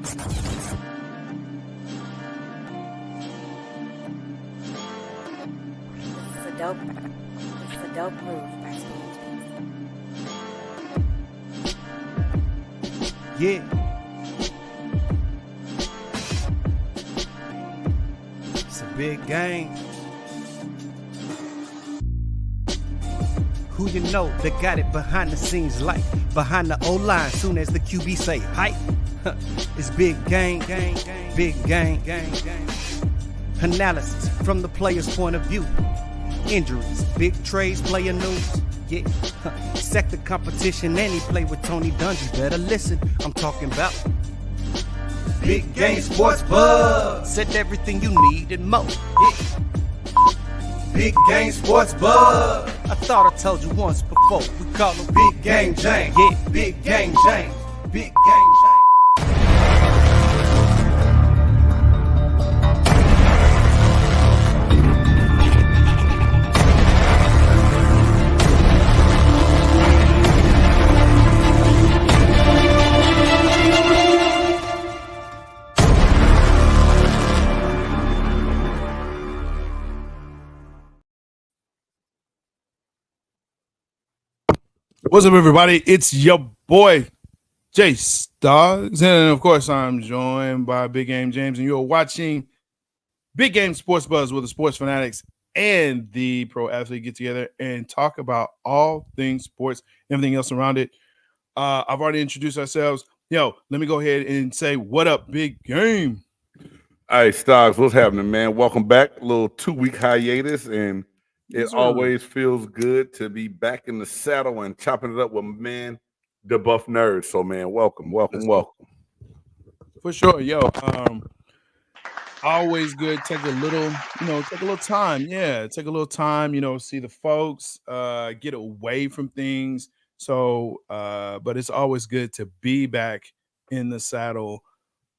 It's a dope move by Steve. Yeah. It's a big game. Who you know that got it behind the scenes like behind the O-line soon as the QB say hype. It's big game, big game. Analysis from the player's point of view. Injuries, big trades, player news. Yeah, sector competition, and he play with Tony Dungy. Better listen, I'm talking about Big Game Sports Buzz. Said everything you need and more. Yeah. Big Game Sports Buzz. I thought I told you once before. We call him Big Game James. Yeah, Big Game James. Big Game James. What's up, everybody? It's your boy, Jace Dogs. And, of course, I'm joined by Big Game James, and you're watching Big Game Sports Buzz, where the sports fanatics and the pro athlete get together and talk about all things sports, everything else around it. I've already introduced ourselves. Yo, let me go ahead and say, what up, Big Game? Hey, Stoggs, what's happening, man? Welcome back. A little 2-week hiatus, and it always feels good to be back in the saddle and chopping it up with my man, the Buff Nerd. So, man, welcome. For sure, yo. Always good. Take a little time. Yeah, take a little time. See the folks. Get away from things. So, but it's always good to be back in the saddle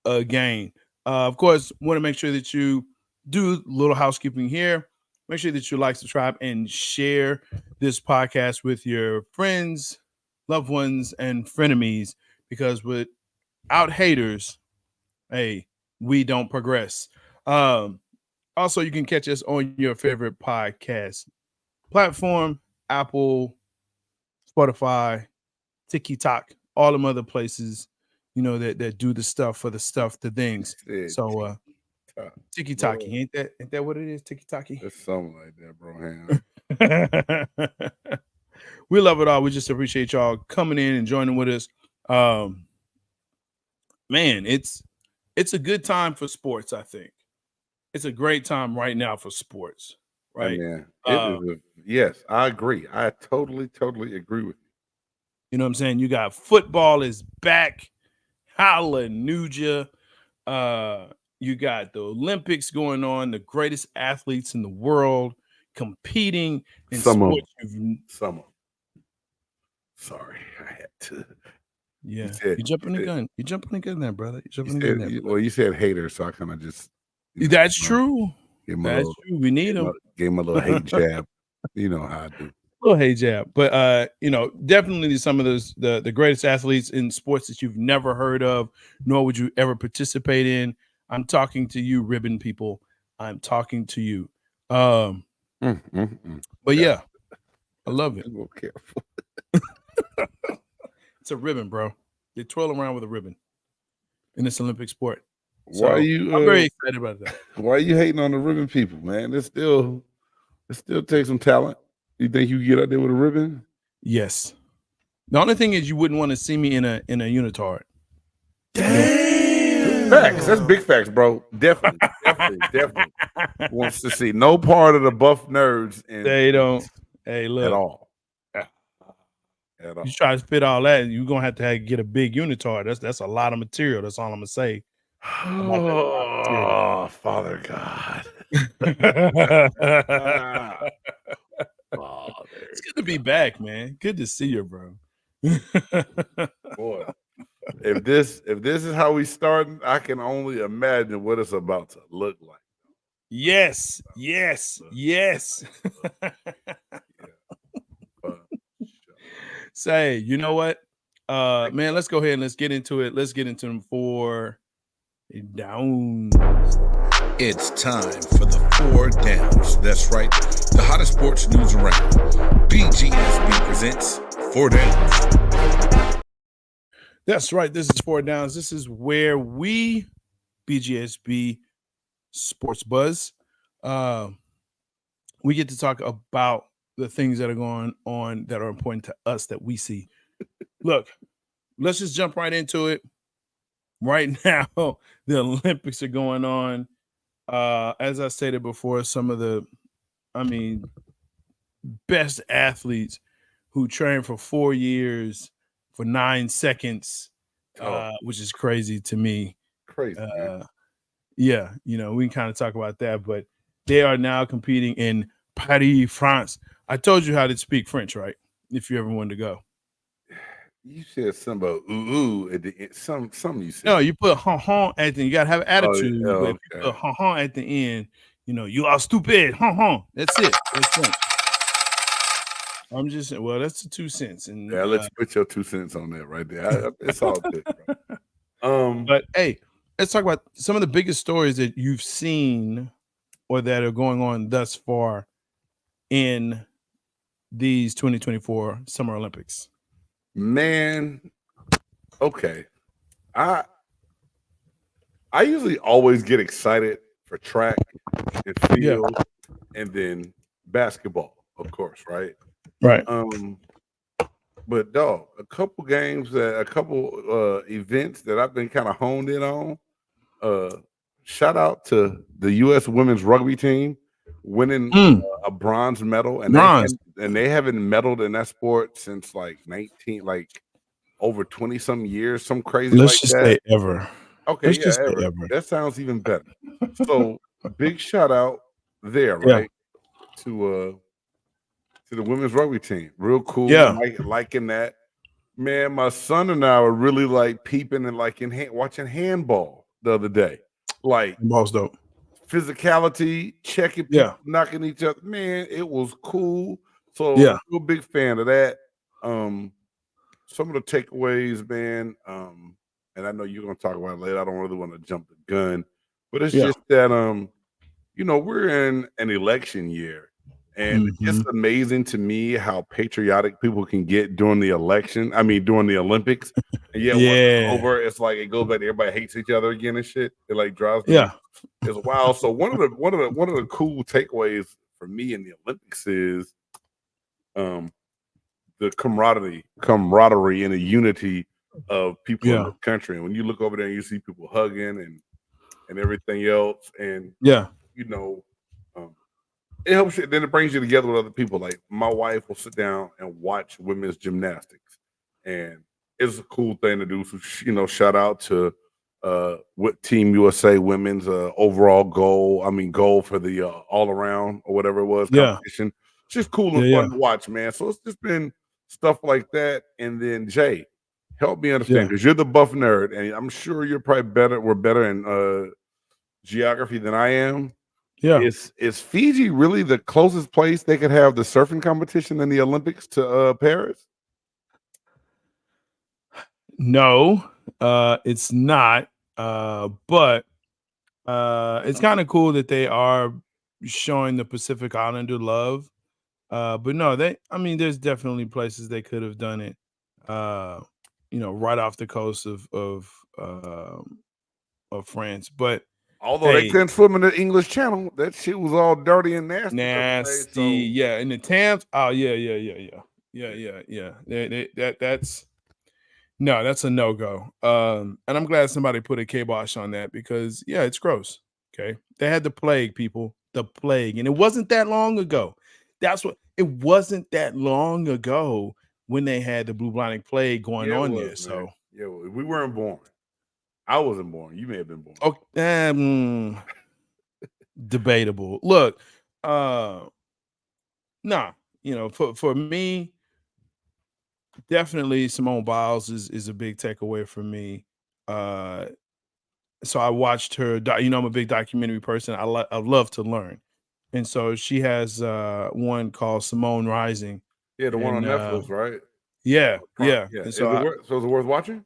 again. Of course, want to make sure that you do a little housekeeping here. Make sure that you like, subscribe, and share this podcast with your friends, loved ones, and frenemies, because without haters, hey, we don't progress. Also, you can catch us on your favorite podcast platform, Apple, Spotify, TikTok, all them other places, that do the stuff for the things. So, Tiki-taki, ain't that what it is? Tiki-taki? It's something like that, bro. We love it all. We just appreciate y'all coming in and joining with us. Man, it's a good time for sports, I think. It's a great time right now for sports, right? Yeah, yes, I agree. I totally agree with you. You know what I'm saying? You got football is back. Hallelujah. You got the Olympics going on, the greatest athletes in the world competing in sports. Some. Sorry, I had to. Yeah, you jumping the gun. You jumping the gun there, brother. You jumping the gun there. Well, you said hater, so I kind of just. That's true. That's true. We need them. Gave him a little hate jab. You know how I do. Little hate jab, but definitely some of those the greatest athletes in sports that you've never heard of, nor would you ever participate in. I'm talking to you, ribbon people. I'm talking to you. But yeah, I love it. Careful. It's a ribbon, bro. They twirl around with a ribbon in this Olympic sport. So I'm very excited about that. Why are you hating on the ribbon people, man? It still takes some talent. You think you get out there with a ribbon? Yes. The only thing is you wouldn't want to see me in a unitard. Damn. Facts. That's big facts, bro. Definitely. Wants to see no part of the Buff Nerds. They don't. Hey, look. At all. You try to fit all that, you're gonna have to get a big unitard. That's a lot of material. That's all I'm gonna say. Oh, Father God. It's good to be back, man. Good to see you, bro. Boy, if this is how we starting, I can only imagine what it's about to look like. Yes. Say, you know what? Man, let's go ahead and let's get into it. Let's get into them 4 Down. It's time for the 4 Downs. That's right, the hottest sports news around. BGSB presents 4 Downs. That's right. This is 4 Downs. This is where we, BGSB Sports Buzz, we get to talk about the things that are going on that are important to us that we see. Look, let's just jump right into it. Right now, the Olympics are going on. As I stated before, some of the, best athletes who train for 4 years for 9 seconds, which is crazy to me. Crazy. Yeah, we can kind of talk about that, but they are now competing in Paris, France. I told you how to speak French, right? If you ever wanted to go. You said something about ooh at the end. Some you said. No, you put ha at the end. You gotta have attitude. Oh, but if you put ha at the end, you are stupid. Ha. That's it. That's French. I'm just saying, well, that's the 2 cents. And yeah, let's put your 2 cents on that right there. It's all good. Bro. But hey, let's talk about some of the biggest stories that you've seen or that are going on thus far in these 2024 Summer Olympics. Man, okay. I usually always get excited for track and field and then basketball, of course, right? Right. But dog, a couple games, events that I've been kind of honed in on. Shout out to the U.S. women's rugby team winning a bronze medal, and they haven't medaled in that sport since over 20 some years, some crazy. Let's just say ever. Okay, ever. That sounds even better. So big shout out there, right? To the women's rugby team. Real cool. Yeah. Liking that. Man, my son and I were really like peeping and watching handball the other day. Like handball's dope. Physicality, checking people, knocking each other. Man, it was cool. So I'm a real big fan of that. Some of the takeaways, man, and I know you're gonna talk about it later. I don't really want to jump the gun, but it's just that we're in an election year. And it's just amazing to me how patriotic people can get during the election. During the Olympics. And once it's over, it's like it goes back to everybody hates each other again and shit. It like drives me. It's wild. So one of the cool takeaways for me in the Olympics is the camaraderie and the unity of people in the country. And when you look over there and you see people hugging and everything else, and it helps you. Then it brings you together with other people. Like my wife will sit down and watch women's gymnastics, and it's a cool thing to do. So shout out to what Team USA women's overall goal. Goal for the all around or whatever it was competition. It's just cool and fun to watch, man. So it's just been stuff like that. And then Jay, help me understand because you're the buff nerd, and I'm sure you're probably better. We're better in geography than I am. Yeah, is Fiji really the closest place they could have the surfing competition in the Olympics to Paris? No, it's not. But it's kind of cool that they are showing the Pacific Islander love. But no, there's definitely places they could have done it. Right off the coast of France, but. Although they couldn't swim in the English Channel, that shit was all dirty and nasty. Yeah. In the Thames, yeah. That's a no-go. And I'm glad somebody put a kibosh on that because it's gross. Okay, they had the plague, people, the plague, and it wasn't that long ago. It wasn't that long ago when they had the bubonic plague going on there. Man. So we weren't born. I wasn't born. You may have been born. Okay, debatable. Look, for me, definitely Simone Biles is a big takeaway for me. So I watched her. I'm a big documentary person. I love to learn, and so she has one called Simone Rising. Yeah, the one on Netflix, right? Yeah. And so is it worth watching?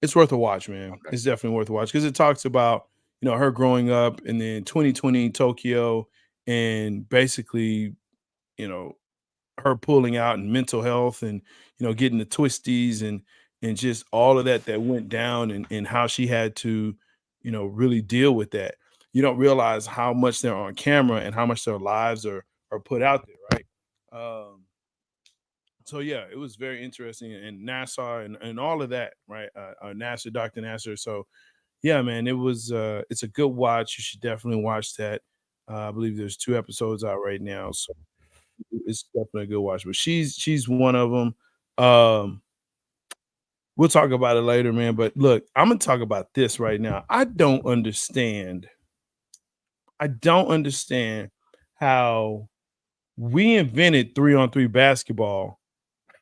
It's worth a watch, man. Okay. It's definitely worth a watch because it talks about, her growing up and then 2020 Tokyo and basically, her pulling out and mental health and, getting the twisties and just all of that went down and how she had to, really deal with that. You don't realize how much they're on camera and how much their lives are put out there, right? So yeah, it was very interesting and NASA and all of that, right? NASA, Dr. Nasser. So yeah, man, it's a good watch. You should definitely watch that. I believe there's 2 episodes out right now, so it's definitely a good watch. But she's one of them. We'll talk about it later, man. But look, I'm gonna talk about this right now. I don't understand how we invented 3-on-3 basketball.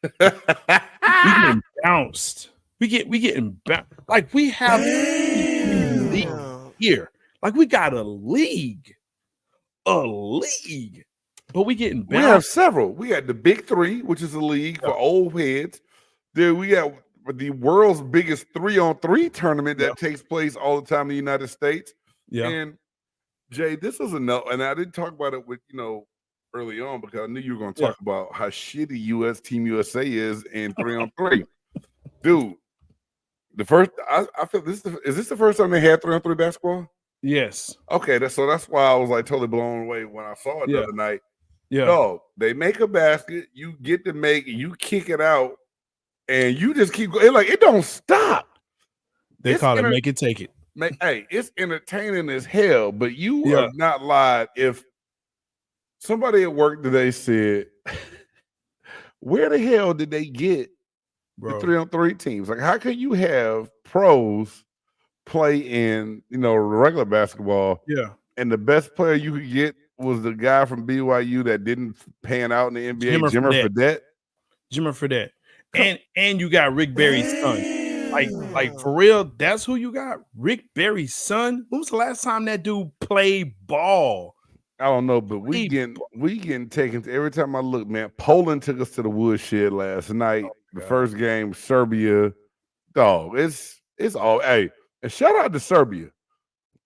We getting bounced. We getting bounced. Like we have a league here. Like we got a league, but we getting bounced. We have several. We got the Big Three, which is a league for old heads. Then we got the world's biggest 3-on-3 tournament that takes place all the time in the United States. Yeah. And Jay, this is enough, and I didn't talk about it with early on because I knew you were going to talk about how shitty Team USA is in 3-on-3. Dude, the first I feel is this the first time they had 3-on-3 basketball? Yes. Okay, that's why I was like totally blown away when I saw it the other night. Yeah. No, they make a basket, you get to make it, you kick it out, and you just keep going. Like it don't stop. They call it make it, take it. Hey, it's entertaining as hell, but you are not lied. If somebody at work today said, where the hell did they get the 3-on-3 teams? Like, how can you have pros play in, regular basketball? Yeah. And the best player you could get was the guy from BYU that didn't pan out in the NBA, Jimmer Fredette. And you got Rick Barry's son. Like for real, that's who you got? Rick Barry's son? When was the last time that dude played ball? I don't know, but we getting taken to every time I look, man. Poland took us to the woodshed last night. The first game, Serbia. Dog, it's all and shout out to Serbia.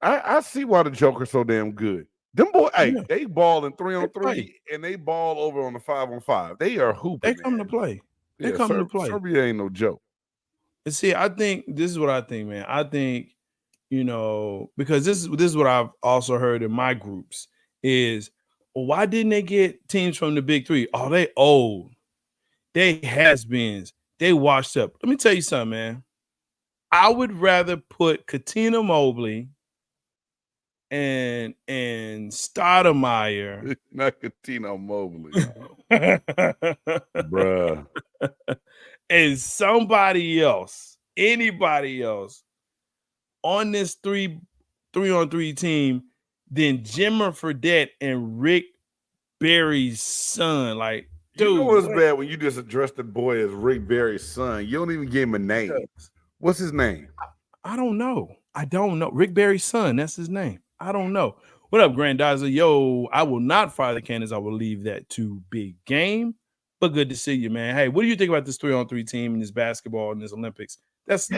I see why the Joker's so damn good. Them boys, they ball in 3-on-3 and they ball over on the 5-on-5. They are hooping. They come to play. Serbia ain't no joke. And see, I think this is what I think, man. I think, because this is what I've also heard in my groups is, why didn't they get teams from the Big Three? Oh, they old. They has-beens. They washed up. Let me tell you something, man. I would rather put Katina Mobley and Stoudemire. Not Katina Mobley. Bruh. And somebody else, anybody else on this 3-on-3 team than Jimmer Fredette and Rick Barry's son. Like, dude, you know what's bad when you just address the boy as Rick Barry's son? You don't even give him a name. What's his name? I don't know. Rick Barry's son. That's his name. I don't know. What up, Grandizer? Yo, I will not fire the cannons. I will leave that to Big Game. But good to see you, man. Hey, what do you think about this 3-on-3 team and this basketball and this Olympics? That's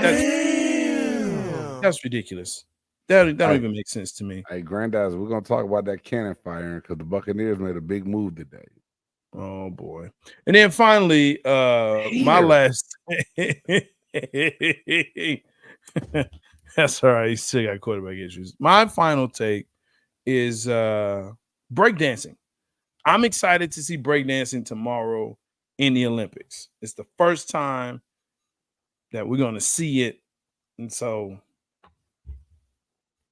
ridiculous. That don't even make sense to me. Hey, Grandizer, we're gonna talk about that cannon firing because the Buccaneers made a big move today. Oh boy. And then finally, my last that's all right. He still got quarterback issues. My final take is breakdancing. I'm excited to see breakdancing tomorrow in the Olympics. It's the first time that we're going to see it, and so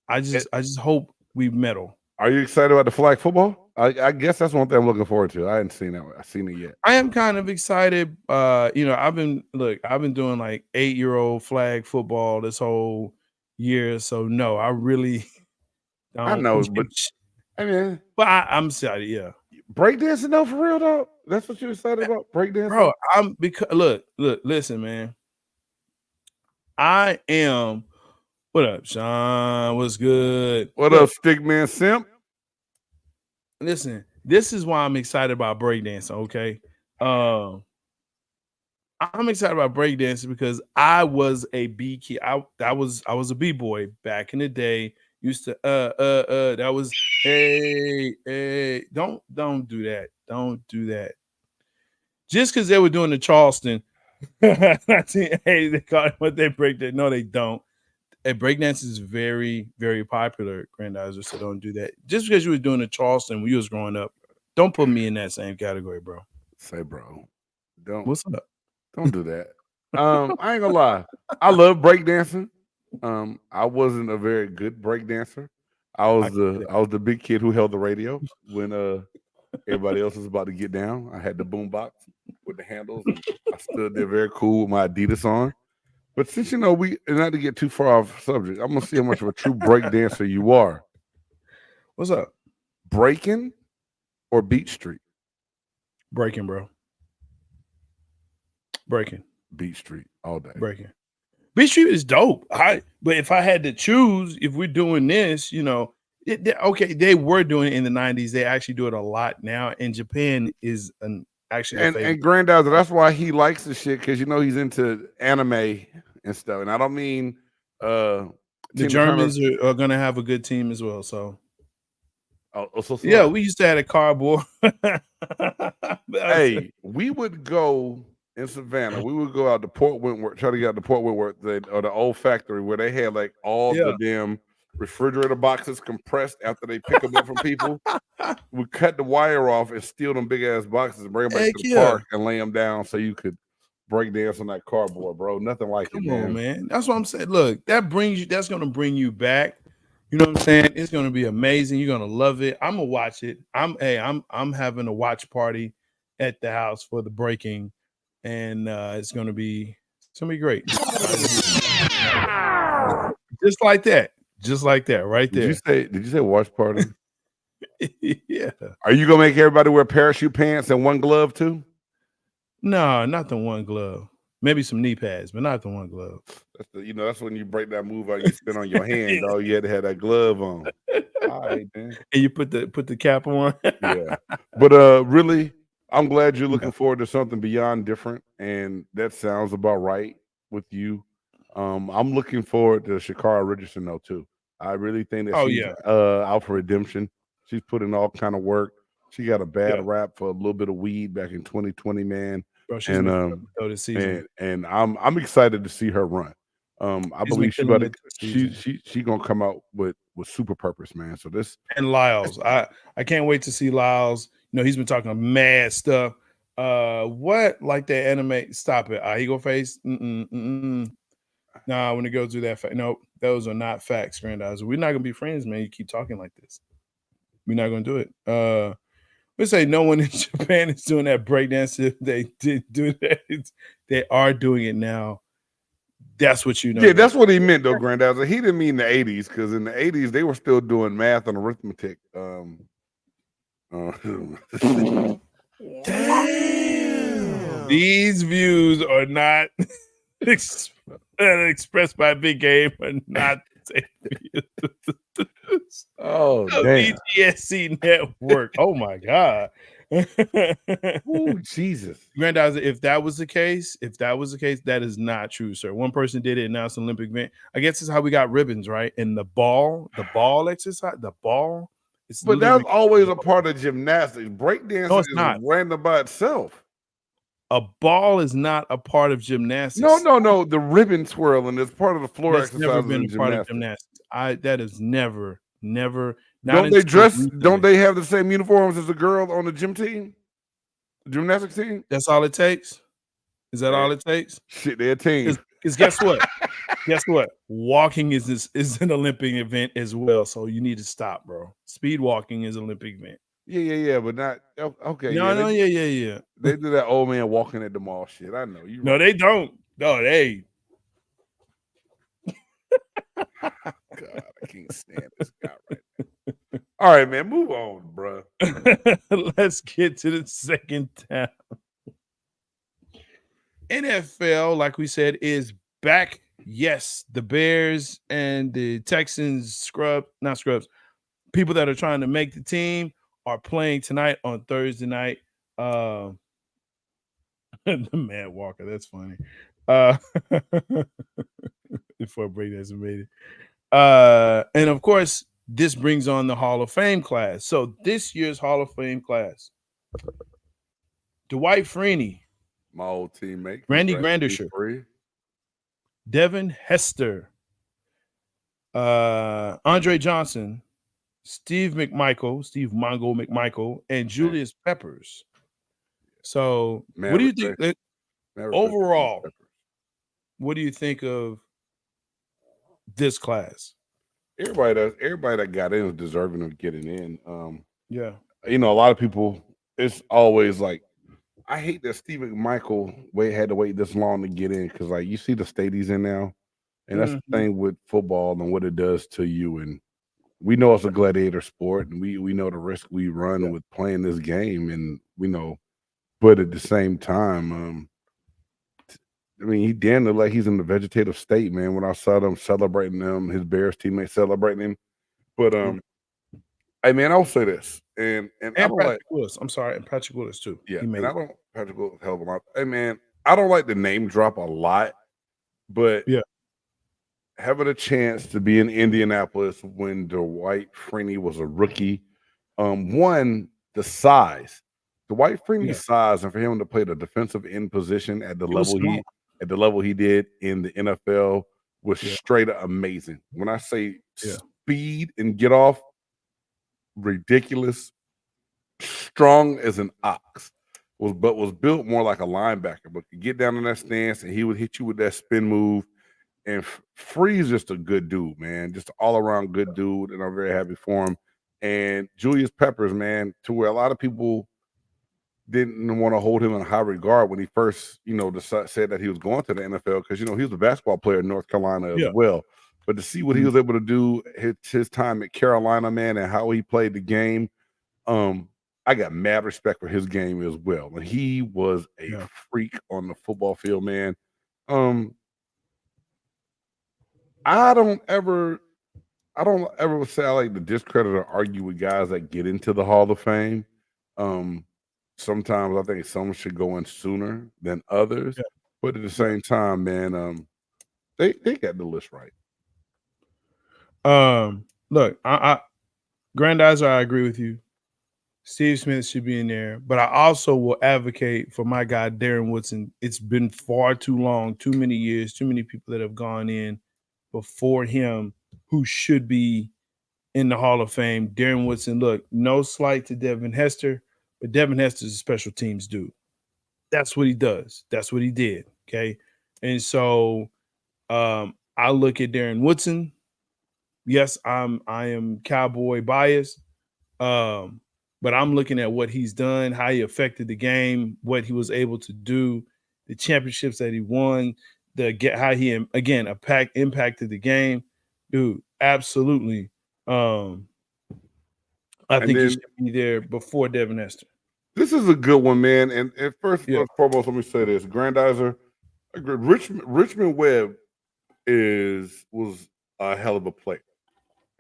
I just hope we medal. Are you excited about the flag football? I guess that's one thing I'm looking forward to. I hadn't seen that. I've seen it yet. I am kind of excited. I've been doing like 8-year-old flag football this whole year, so no, I really don't. I know, but I'm excited. Yeah. Breakdancing though, for real though? That's what you're excited about? Breakdancing? Bro, listen, man. I am. What up, Sean? What's good? What up, Stickman Simp? Listen, this is why I'm excited about breakdancing, okay? I'm excited about breakdancing because I was a B kid. I was a B-boy back in the day. Used to that was hey. Don't do that. Don't do that. Just because they were doing the Charleston. Hey, they call it what they break that. No, they don't. And breakdance is very, very popular, Grandizer, so don't do that. Just because you were doing the Charleston when you was growing up, don't put me in that same category, bro. Say, bro, don't. What's up? Don't do that. I ain't gonna lie. I love breakdancing. I wasn't a very good breakdancer. I was the big kid who held the radio when everybody else was about to get down. I had the boombox with the handles, and I stood there very cool with my Adidas on. But since we not to get too far off subject, I'm gonna see how much of a true breakdancer you are. What's up? Breaking or Beat Street? Breaking, bro. Breaking. Beat Street all day. Breaking. Beat Street is dope. But if I had to choose, if we're doing this, okay, they were doing it in the 90s. They actually do it a lot now. And Japan is actually and Grandizer, that's why he likes the shit, because he's into anime and stuff. And I don't mean the Germans are gonna have a good team as well. So yeah, we used to have a cardboard. Hey, we would go in Savannah. We would go out to Port Wentworth, try to get out to Port Wentworth, or the old factory where they had like all the damn refrigerator boxes compressed after they pick them up from people. We cut the wire off and steal them big ass boxes and bring them back to the park and lay them down so you could break dance on that cardboard, bro. Nothing like it, man. Come on, man. That's what I'm saying. Look, that's gonna bring you back. You know what I'm saying? It's gonna be amazing. You're gonna love it. I'm gonna watch it. I'm having a watch party at the house for the breaking, and it's gonna be great. Just like that, right there. Did you say watch party? Yeah. Are you gonna make everybody wear parachute pants and one glove too? No, not the one glove. Maybe some knee pads, but not the one glove. That's when you break that move out. You spin on your hand. All you had to have that glove on. All right, man. And you put the cap on. Yeah, but really, I'm glad you're looking forward to something beyond different, and that sounds about right with you. I'm looking forward to Shakara Richardson though too. I really think that she's out for redemption. She's put in all kind of work. She got a bad rap for a little bit of weed back in 2020, man. Bro, she's this season. And I'm excited to see her run. I believe she gonna come out with super purpose, man. So this and Lyles, I can't wait to see Lyles. He's been talking mad stuff. What like that anime? Stop it. Eagle face. Nah, when it goes through that, no, those are not facts, Grandizer. We're not gonna be friends, man. You keep talking like this. We're not gonna do it. Let's say no one in Japan is doing that breakdance. If they did do that, they are doing it now. That's what you know. Yeah, that's what he meant, though, Grandizer. He didn't mean the 80s, because in the 80s they were still doing math and arithmetic. Damn. These views are not expressed by Big Game, but not oh, damn. BGSC Network. Oh my God. Oh, Jesus. Grandizer, if that was the case, that is not true, sir. One person did it, and now it's an Olympic event. I guess it's how we got ribbons, right? And the ball exercise, but that's always a part of gymnastics. Breakdancing is not random by itself. A ball is not a part of gymnastics. No. The ribbon twirling is part of the floor exercise. Never been a part of gymnastics. That is never. Don't they dress? Don't they have the same uniforms as the girl on the gym team, the gymnastics team? That's all it takes. Is that all it takes? Shit, they're a team. Because guess what? Guess what? Walking is an Olympic event as well. So you need to stop, bro. Speed walking is an Olympic event. Yeah, but not okay. No, yeah. They do that old man walking at the mall shit. I know you. No, they don't. No, they. God, I can't stand this guy right now. All right, man, move on, bro. Let's get to the second town. NFL, like we said, is back. Yes, the Bears and the Texans people that are trying to make the team are playing tonight on Thursday night. The Mad Walker. That's funny. Before Brady hasn't made it. And of course, this brings on the Hall of Fame class. So this year's Hall of Fame class: Dwight Freeney, My old teammate, Randy congrats, Grandisher, D3. Devin Hester, Andre Johnson, Steve Mongo McMichael, and Julius Peppers. So, what do you think overall? What do you think of this class? Everybody that got in is deserving of getting in. Yeah, You know, a lot of people, it's always like, I hate that Steve McMichael had to wait this long to get in, because like you see the state he's in now, and that's the thing with football and what it does to you. And we know it's a gladiator sport, and we know the risk we run with playing this game, and we know, but at the same time, I mean, he damn near like he's in the vegetative state, man. When I saw them celebrating him, his Bears teammates celebrating him. But hey man, I'll say this, and I don't Patrick Willis. I'm sorry, and Patrick Willis too. Yeah, he made and I don't Patrick Willis hell of a lot. Hey man, I don't like the name drop a lot, but having a chance to be in Indianapolis when Dwight Freeney was a rookie, one, the size. Dwight Freeney's size, and for him to play the defensive end position at the level he did in the NFL was straight up amazing. When I say speed and get off, ridiculous, strong as an ox, was built more like a linebacker, but could get down in that stance and he would hit you with that spin move. And Free's just a good dude, man, just all around good dude, and I'm very happy for him. And Julius Peppers, man, to where a lot of people didn't want to hold him in high regard when he first, said that he was going to the NFL, because he was a basketball player in North Carolina as well. But to see what he was able to do his time at Carolina, man, and how he played the game, I got mad respect for his game as well. And he was a freak on the football field, man. I don't ever say I like to discredit or argue with guys that get into the Hall of Fame. Sometimes I think some should go in sooner than others, but at the same time, man, they got the list right. Look, I Grandizer, I agree with you. Steve Smith should be in there, but I also will advocate for my guy Darren Woodson. It's been far too long, too many years, too many people that have gone in before him who should be in the Hall of Fame. Darren Woodson, look, no slight to Devin Hester, but Devin Hester's a special teams dude. That's what he does. That's what he did. Okay. And so I look at Darren Woodson. Yes, I am Cowboy biased. But I'm looking at what he's done, how he affected the game, what he was able to do, the championships that he won, how he again impacted the game. Dude, absolutely. I think he should be there before Devin Hester. This is a good one, man. And first and foremost, let me say this: Grandizer, Richmond Webb was a hell of a player.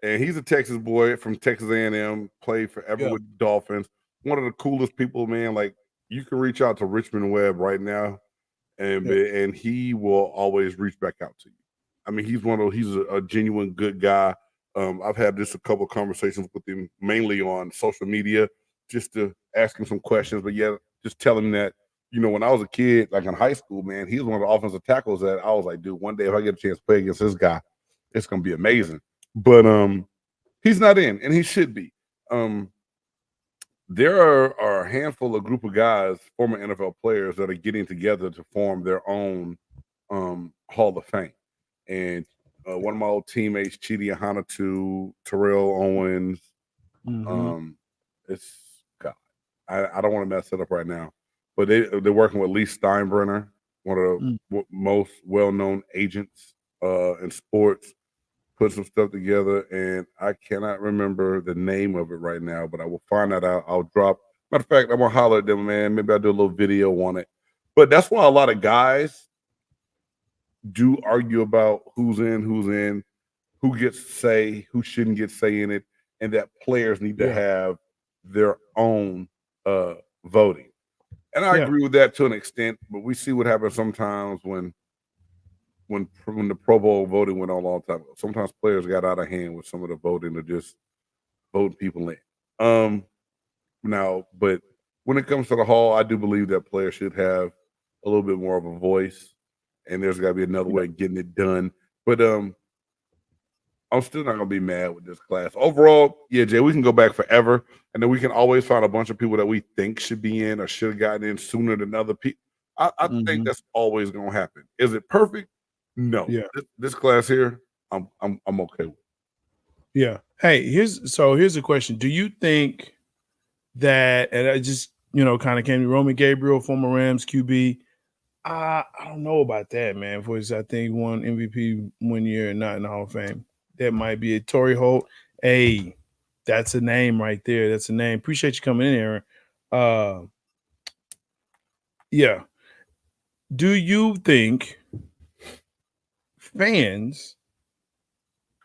And he's a Texas boy from Texas A&M, played forever with the Dolphins. One of the coolest people, man. Like, you can reach out to Richmond Webb right now, and he will always reach back out to you. I mean, he's a genuine good guy. I've had just a couple of conversations with him, mainly on social media, just to ask him some questions. But just tell him that, when I was a kid, like in high school, man, he was one of the offensive tackles that I was like, dude, one day if I get a chance to play against this guy, it's gonna be amazing. But he's not in, and he should be. There are a handful of group of guys, former NFL players, that are getting together to form their own Hall of Fame. And one of my old teammates, Chidi Ahanatu, Terrell Owens, it's God. I don't want to mess it up right now, but they're working with Lee Steinbrenner, one of the most well-known agents in sports. Put some stuff together, and I cannot remember the name of it right now, but I will find that out. I'll drop. Matter of fact, I'm gonna holler at them, man. Maybe I'll do a little video on it. But that's why a lot of guys do argue about who's in, who gets say, who shouldn't get say in it, and that players need to have their own voting. And I agree with that to an extent, but we see what happens sometimes when the Pro Bowl voting went on a long time ago. Sometimes players got out of hand with some of the voting or just voting people in. Now, but when it comes to the Hall, I do believe that players should have a little bit more of a voice, and there's got to be another way of getting it done. But I'm still not gonna be mad with this class. Overall, yeah, Jay, we can go back forever, and then we can always find a bunch of people that we think should be in or should have gotten in sooner than other people. I think that's always gonna happen. Is it perfect? No. Yeah. This class here, I'm okay with. Yeah. Hey, here's a question. Do you think that, and I just, kind of came to Roman Gabriel, former Rams QB. I don't know about that, man. For his, I think, won MVP 1 year and not in the Hall of Fame. That might be a Torrey Holt. Hey, that's a name right there. That's a name. Appreciate you coming in, Aaron. Yeah. Do you think fans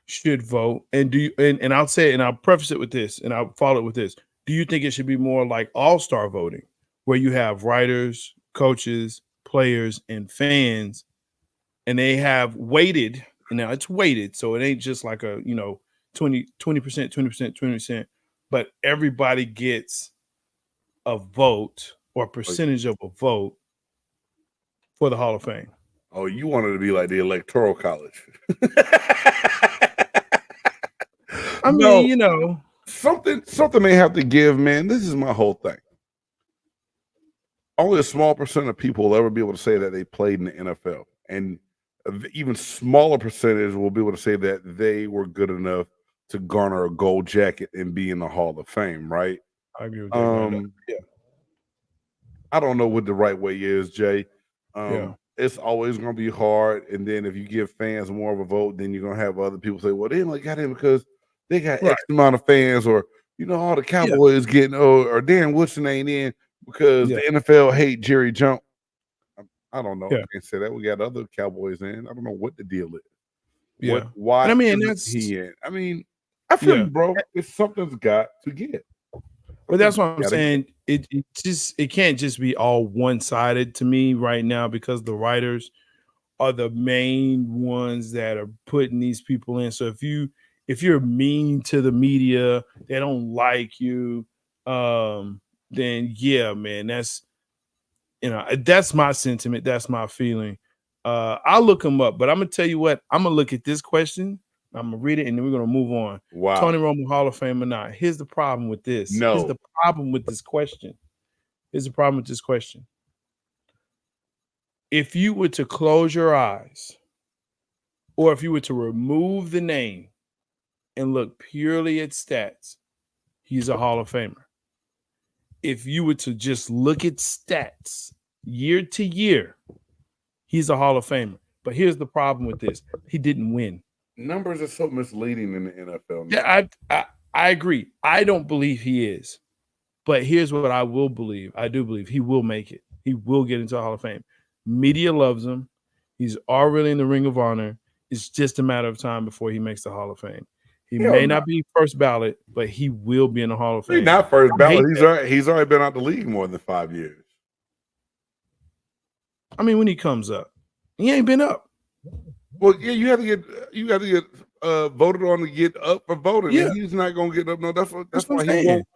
should vote? And and I'll say it, and I'll preface it with this, and I'll follow it with this. Do you think it should be more like all-star voting, where you have writers, coaches, players, and fans, and they have weighted, and now it's weighted, so it ain't just like a 20%, 20%, but everybody gets a vote or percentage of a vote for the Hall of Fame. Oh, you wanted to be like the Electoral College. I mean, something may have to give, man. This is my whole thing. Only a small percent of people will ever be able to say that they played in the NFL, and even smaller percentage will be able to say that they were good enough to garner a gold jacket and be in the Hall of Fame, right? I agree with that. Yeah. I don't know what the right way is, Jay. Yeah. It's always going to be hard, and then if you give fans more of a vote, then you're going to have other people say, well, they only got in because they got X amount of fans, or all the Cowboys getting, or Darren Woodson ain't in because the NFL hate Jerry Jones. I don't know. Yeah. I can't say that. We got other Cowboys in. I don't know what the deal is. Yeah. Why? And I mean, isn't he in? I mean, I feel you, bro. It's something's got to get. But that's what I'm saying. It can't just be all one-sided to me right now, because the writers are the main ones that are putting these people in. So if you're mean to the media, they don't like you, then yeah, man, that's my sentiment. That's my feeling. I'll look them up, but I'm gonna tell you what, I'm gonna look at this question. I'm gonna read it, and then we're gonna move on. Wow. Tony Romo Hall of Fame or not? Here's the problem with this. No. Here's the problem with this question. If you were to close your eyes, or if you were to remove the name and look purely at stats, he's a Hall of Famer. If you were to just look at stats year to year, he's a Hall of Famer. But here's the problem with this. He didn't win. Numbers are so misleading in the NFL. Yeah, I agree. I don't believe he is. But here's what I will believe. I do believe he will make it. He will get into the Hall of Fame. Media loves him. He's already in the Ring of Honor. It's just a matter of time before he makes the Hall of Fame. He may not be first ballot, but he will be in the Hall of Fame. He's not first ballot. He's already been out the league more than 5 years. I mean, when he comes up, he ain't been up. Well, yeah, you have to get voted on to get up for voting. Yeah. And he's not going to get up. No, that's what why I'm he saying. won't.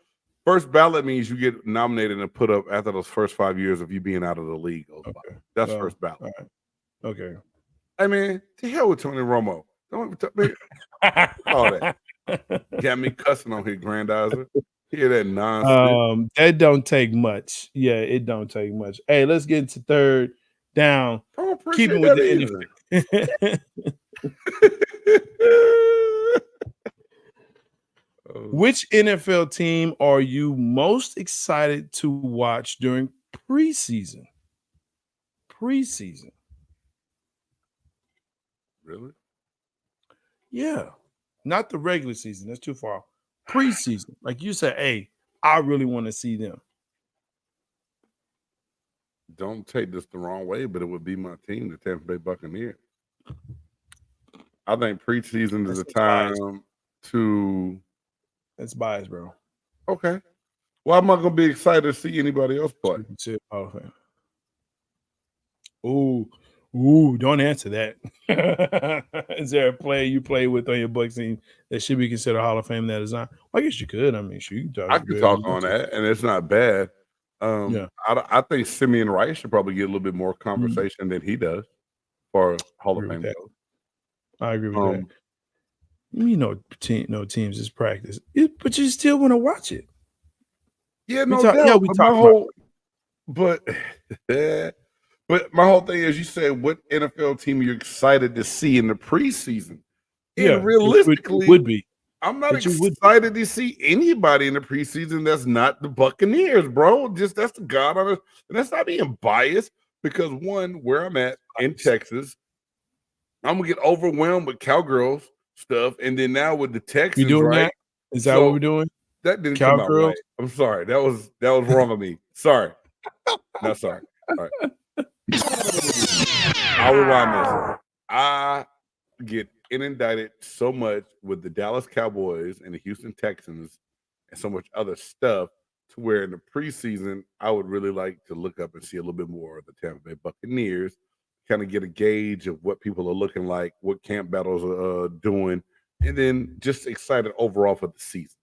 First ballot means you get nominated and put up after those first 5 years of you being out of the league. Okay. That's first ballot. All right. Okay. I mean, to hell with Tony Romo. Don't even all that. Got me cussing on here, Grandizer. Hear that nonsense? That don't take much. Yeah, it don't take much. Hey, let's get into third down. Keeping with the NFL. Which NFL team are you most excited to watch during preseason? Preseason. Really? Yeah. Not the regular season. That's too far. Preseason. Like you said, hey, I really want to see them. Don't take this the wrong way, but it would be my team, the Tampa Bay Buccaneers. I think preseason is a time to. That's biased, bro. Okay. Why am I going to be excited to see anybody else play? Hall of Fame. Ooh, don't answer that. Is there a player you play with on your Bucks team that should be considered Hall of Fame that is not? Well, I guess you could. I mean, sure, you can I could talk on that, and it's not bad. I think Simeon Rice should probably get a little bit more conversation than he does for Hall of Fame. I agree with that. You know, teams is practice, but you still want to watch it. Yeah, no doubt. Yeah, we talk. But my whole thing is, you said what NFL team you're excited to see in the preseason. Yeah, and realistically, would be. I'm not excited to see anybody in the preseason that's not the Buccaneers, bro. Just that's the God honest, and that's not being biased because one, where I'm at in Texas, I'm gonna get overwhelmed with Cowgirls stuff, and then now with the Texans, you doing right? That? Is that what we're doing? That didn't come out right. I'm sorry. That was wrong of me. Sorry. No, sorry. All right. I'll rewind this. I get inundated so much with the Dallas Cowboys and the Houston Texans and so much other stuff to where in the preseason, I would really like to look up and see a little bit more of the Tampa Bay Buccaneers, kind of get a gauge of what people are looking like, what camp battles are doing, and then just excited overall for the season.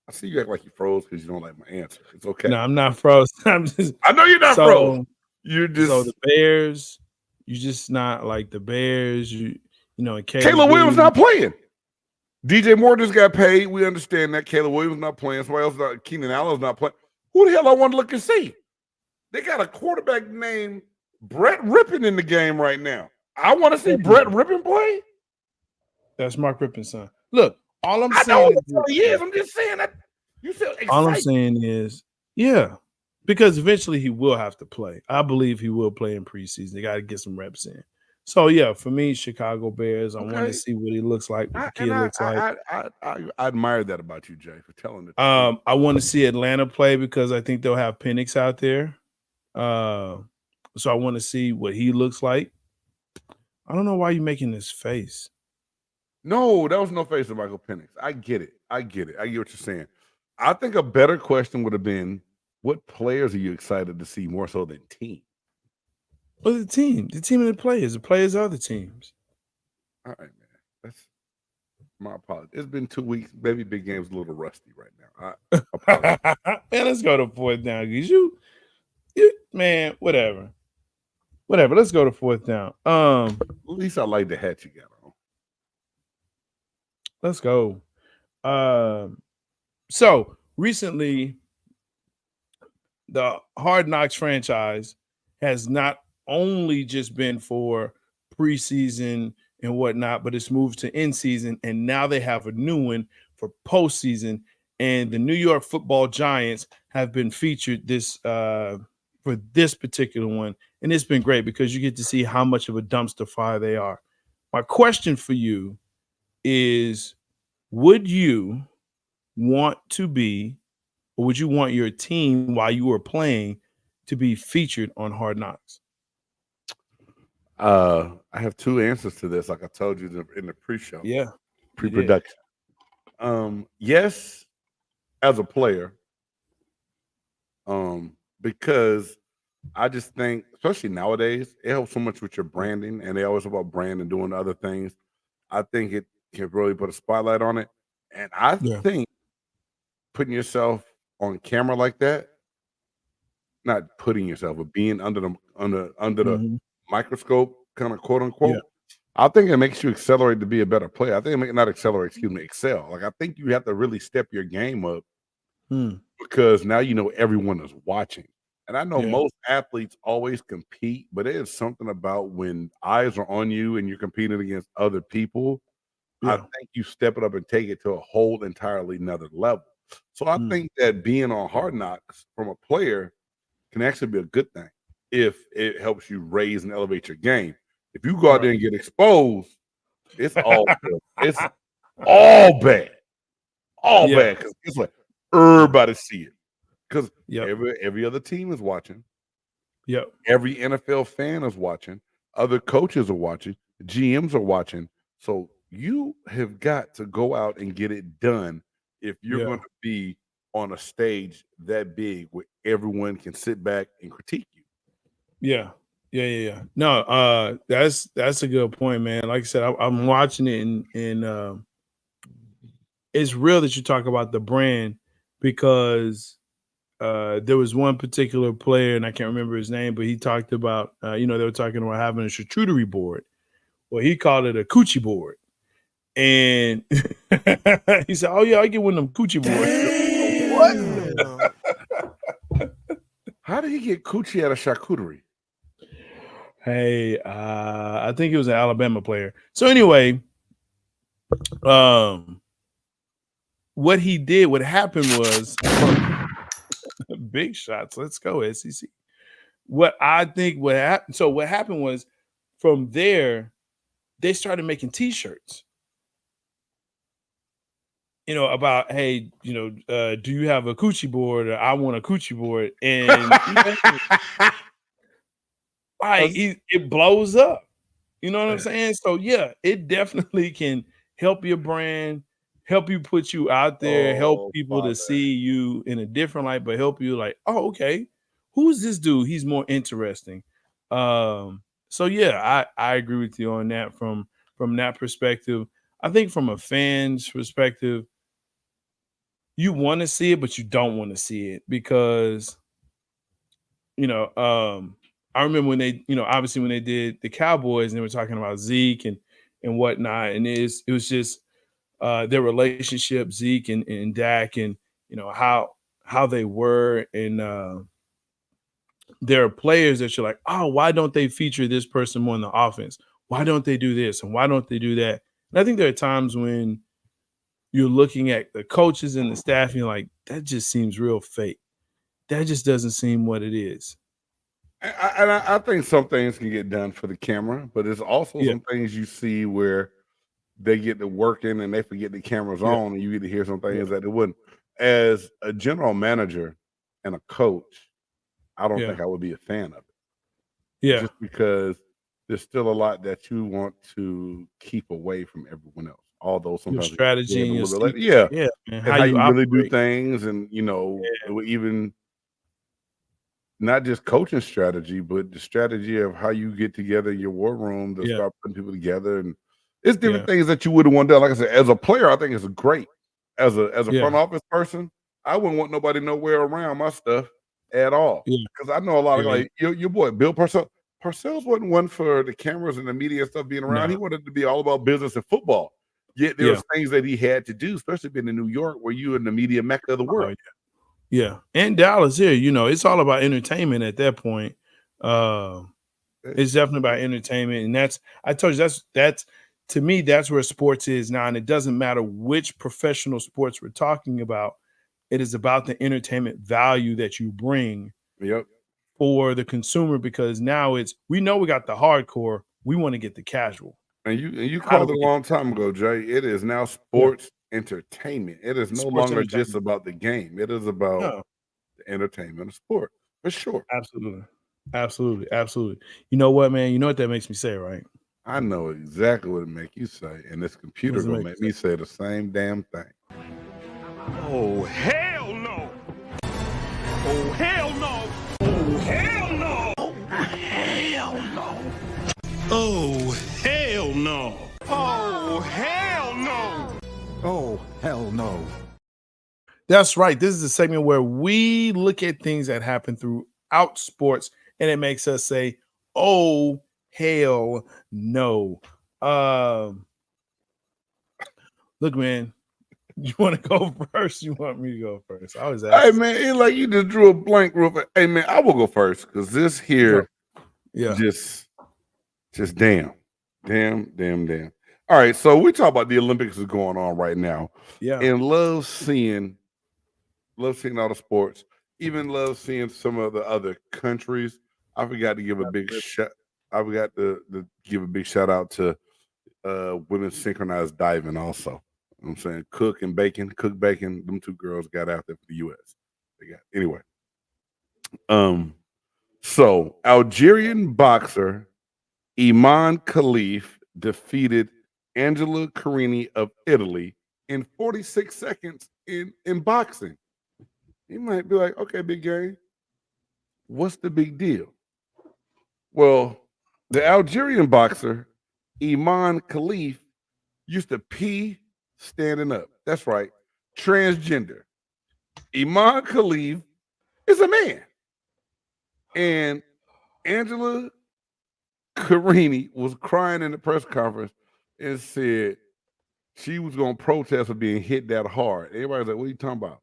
I see you act like you froze because you don't like my answer. It's okay. No, I'm not froze. I know you're not froze. You're just the Bears. You're just not like the Bears. You know, Caleb Williams not playing. DJ Moore just got paid. We understand that. Caleb Williams not playing. Somebody else not. Keenan Allen's not playing. Who the hell I want to look and see? They got a quarterback named Brett Rippon in the game right now. I want to see Brett Rippon play. That's Mark Rippon's son. Look. All I'm saying is, I'm just saying that you feel excited. All I'm saying is, yeah, because eventually he will have to play. I believe he will play in preseason. They got to get some reps in. So yeah, for me, Chicago Bears. I want to see what he looks like, what the kid looks like. I admire that about you, Jay, for telling it. I want to see Atlanta play because I think they'll have Penix out there. So I want to see what he looks like. I don't know why you're making this face. No, that was no face of Michael Penix. I get it. I get what you're saying. I think a better question would have been, what players are you excited to see more so than team? Well, the team and the players. The players are the teams. All right, man. That's my apologies. It's been 2 weeks. Maybe Big Game's a little rusty right now. I apologize. Man, let's go to fourth down. Because you, man, whatever. Let's go to fourth down. At least I like the hat you got on. Let's go. So recently, the Hard Knocks franchise has not only just been for preseason and whatnot, but it's moved to in season, and now they have a new one for postseason. And the New York Football Giants have been featured for this particular one, and it's been great because you get to see how much of a dumpster fire they are. My question for you is, would you want to be, or would you want your team while you were playing to be featured on Hard Knocks? I have two answers to this, like I told you in the pre-show. Yeah. Pre-production. Yes, as a player. Because I just think, especially nowadays, it helps so much with your branding, and they always about brand and doing other things. I think it can really put a spotlight on it. And I think putting yourself on camera like that, not putting yourself, but being under the microscope, kind of quote unquote, I think it makes you accelerate to be a better player. I think it makes not accelerate, excel. Like I think you have to really step your game up because now you know everyone is watching. And I know most athletes always compete, but it is something about when eyes are on you and you're competing against other people. I think you step it up and take it to a whole entirely another level. So I think that being on Hard Knocks from a player can actually be a good thing if it helps you raise and elevate your game. If you go out there and get exposed, it's all it's all bad. All bad. Because guess what? Everybody see it. Because every other team is watching. Every NFL fan is watching. Other coaches are watching. GMs are watching. So you have got to go out and get it done if you're going to be on a stage that big where everyone can sit back and critique you. Yeah. No, that's a good point, man. Like I said, I'm watching it, and it's real that you talk about the brand, because there was one particular player, and I can't remember his name, but he talked about, they were talking about having a charcuterie board. Well, he called it a coochie board. And he said, "Oh yeah, I get one of them coochie boards." What? How did he get coochie at a charcuterie? Hey, I think he was an Alabama player. So anyway, what happened was big shots. Let's go, SEC. What happened was, from there, they started making T-shirts. About, hey, do you have a coochie board? Or I want a coochie board. And it blows up. You know what I'm saying? So yeah, it definitely can help your brand, help you put you out there, help people to see you in a different light, but help you like, oh, okay, who's this dude? He's more interesting. So yeah, I agree with you on that from that perspective. I think from a fan's perspective, you want to see it, but you don't want to see it because, I remember when they, obviously when they did the Cowboys and they were talking about Zeke and whatnot, and it was just their relationship, Zeke and Dak, and how they were, and there are players that you're like, oh, why don't they feature this person more in the offense? Why don't they do this and why don't they do that? And I think there are times when you're looking at the coaches and the staff, and you're like, that just seems real fake. That just doesn't seem what it is. I think some things can get done for the camera, but there's also some things you see where they get to working and they forget the camera's on, and you get to hear some things that they wouldn't. As a general manager and a coach, I don't think I would be a fan of it. Yeah. Just because there's still a lot that you want to keep away from everyone else. Although sometimes your strategy and and how you really do things, and even not just coaching strategy, but the strategy of how you get together in your war room to start putting people together, and it's different things that you wouldn't want to do. Like I said, as a player, I think it's great. As a front office person, I wouldn't want nobody nowhere around my stuff at all, because I know a lot of like your boy Bill Parcells. Parcells wasn't one for the cameras and the media stuff being around. He wanted to be all about business and football. Yet there was things that he had to do, especially being in New York, where you in the media mecca of the world. Yeah, and Dallas here, it's all about entertainment at that point. It's definitely about entertainment, and I told you that's to me, that's where sports is now, and it doesn't matter which professional sports we're talking about. It is about the entertainment value that you bring for the consumer, because now we know we got the hardcore, we want to get the casual. And you called it a long time ago, Jay. It is now sports entertainment. It is no longer just about the game. It is about the entertainment of sport, for sure. Absolutely. You know what, man? You know what that makes me say, right? I know exactly what it makes you say, and this computer gonna make me say the same damn thing. Oh, hell no! Oh, hell no! Oh, hell no! Oh, hell no! Oh, hell no! Oh, hell no! Oh, hell no. That's right. This is a segment where we look at things that happen throughout sports, and it makes us say, oh, hell no. Look, man, you want to go first? You want me to go first? I was asking. Hey, man, it's like you just drew a blank roof. Hey, man, I will go first because this here just damn. All right, so we talk about the Olympics is going on right now. Yeah. And love seeing all the sports, even love seeing some of the other countries. I forgot to give a big shout. I forgot to give a big shout out to women's synchronized diving also. You know what I'm saying Cook Bacon, them two girls got out there for the US. Anyway. So Algerian boxer Iman Khalif defeated Angela Carini of Italy in 46 seconds in boxing. He might be like, okay, big game, what's the big deal? Well, the Algerian boxer, Iman Khalif, used to pee standing up. That's right. Transgender. Iman Khalif is a man. And Angela Carini was crying in the press conference and said she was going to protest for being hit that hard. Everybody's like, what are you talking about?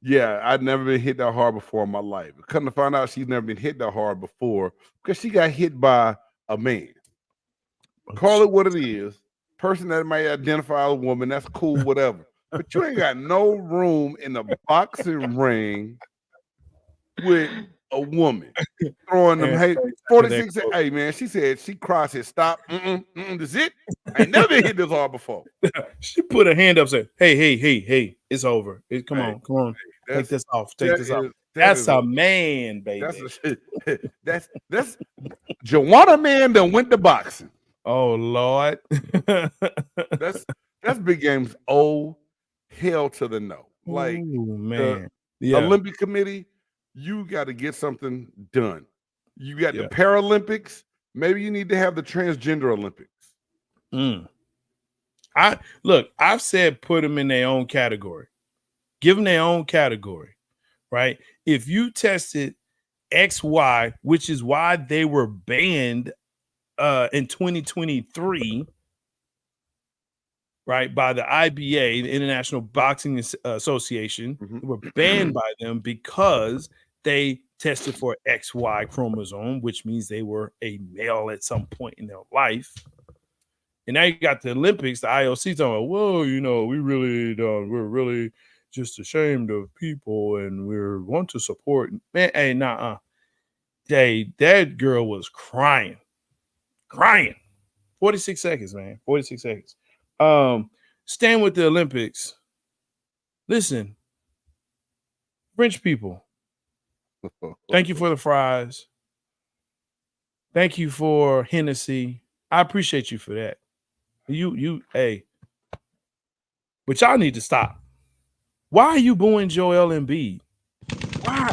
Yeah, I'd never been hit that hard before in my life. Come to find out she's never been hit that hard before because she got hit by a man. Call it what it is. Person that might identify as a woman, that's cool, whatever. But you ain't got no room in the boxing ring with a woman throwing them. Hey, 46. Hey, man, she said she cried, said, stop. This is it. I ain't never hit this hard before. She put her hand up, said, hey, it's over. Come on. Hey, take this off. That's a man, baby. That's Joanna man that went to boxing. Oh Lord. that's big game's hell to the no. Like, ooh, man. The Olympic Committee, you got to get something done. You got the Paralympics. Maybe you need to have the transgender Olympics. I've said put them in their own category. Give them their own category, right? If you tested XY, which is why they were banned in 2023, right, by the IBA, the International Boxing Association, were banned by them because they tested for XY chromosome, which means they were a male at some point in their life. And now you got the Olympics, the IOC talking about, whoa, we really don't, we're really just ashamed of people and we want to support. Man, hey, that girl was crying. 46 seconds, man. 46 seconds. Staying with the Olympics. Listen, French people, thank you for the fries. Thank you for Hennessy. I appreciate you for that. Hey, but y'all need to stop. Why are you booing Joel Embiid?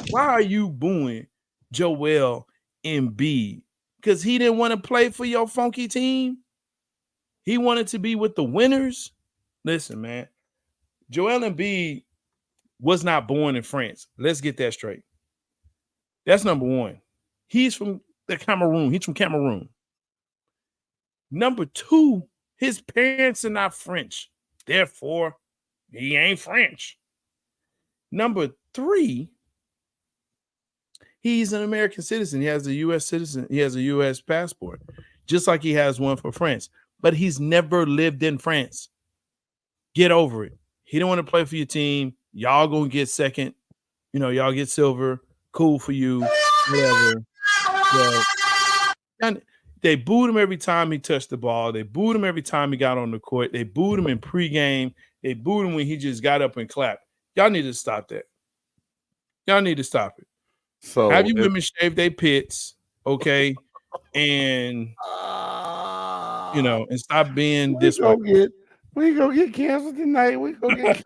Why are you booing Joel Embiid? Because he didn't want to play for your funky team? He wanted to be with the winners? Listen, man. Joel Embiid was not born in France. Let's get that straight. That's number one. He's from Cameroon. He's from Cameroon. Number two, his parents are not French. Therefore, he ain't French. Number three, he's an American citizen. He has a U.S. citizen. He has a U.S. passport, just like he has one for France. But he's never lived in France. Get over it. He don't want to play for your team. Y'all gonna get second. Y'all get silver. Cool for you. Whatever. And they booed him every time he touched the ball. They booed him every time he got on the court. They booed him in pregame. They booed him when he just got up and clapped. Y'all need to stop that. Y'all need to stop it. So have you women shave their pits, okay? And and stop being this way. We go get canceled tonight. We go get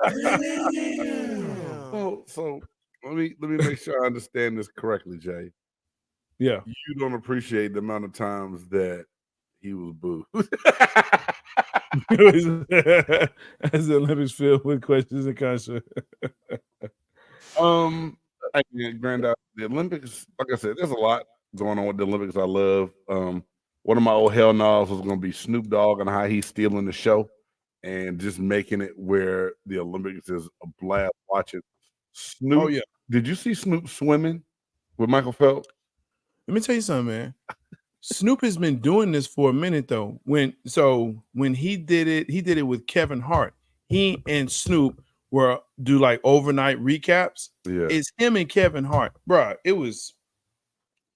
So let me make sure I understand this correctly, Jay. Yeah. You don't appreciate the amount of times that he was booed. As the Olympics filled with questions and answers. Granddad, the Olympics, like I said, there's a lot going on with the Olympics I love. One of my old hell no's was going to be Snoop Dogg and how he's stealing the show and just making it where the Olympics is a blast watching. Snoop, oh, yeah. Did you see Snoop swimming with Michael Phelps? Let me tell you something, man. Snoop has been doing this for a minute, though. When he did it with Kevin Hart. He and Snoop do like overnight recaps. Yeah. It's him and Kevin Hart. Bruh, it was